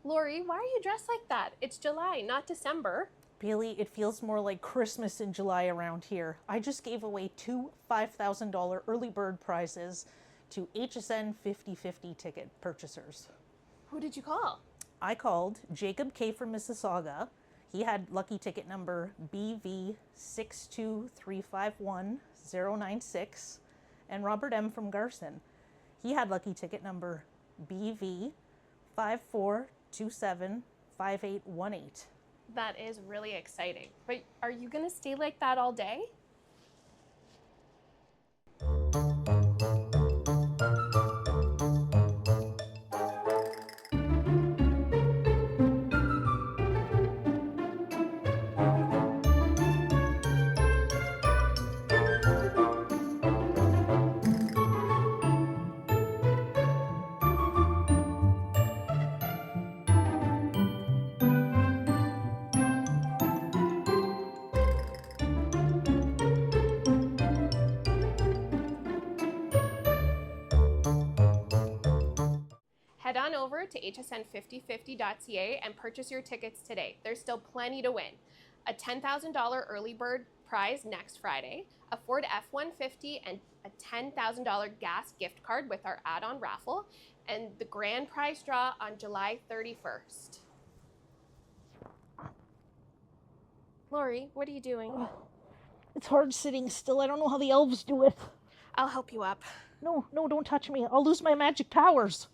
Lori, why are you dressed like that? It's July, not December. Bailey, it feels more like Christmas in July around here. I just gave away two $5,000 early bird prizes to HSN 50/50 ticket purchasers. Who did you call? I called Jacob K. from Mississauga. He had lucky ticket number BV62351-096, and Robert M. from Garson. He had lucky ticket number BV54275818. That is really exciting. But are you going to stay like that all day? Head on over to hsn5050.ca and purchase your tickets today. There's still plenty to win. A $10,000 early bird prize next Friday, a Ford F-150, and a $10,000 gas gift card with our add-on raffle, and the grand prize draw on July 31st. Lori, what are you doing? It's hard sitting still. I don't know how the elves do it. I'll help you up. No, don't touch me. I'll lose my magic powers.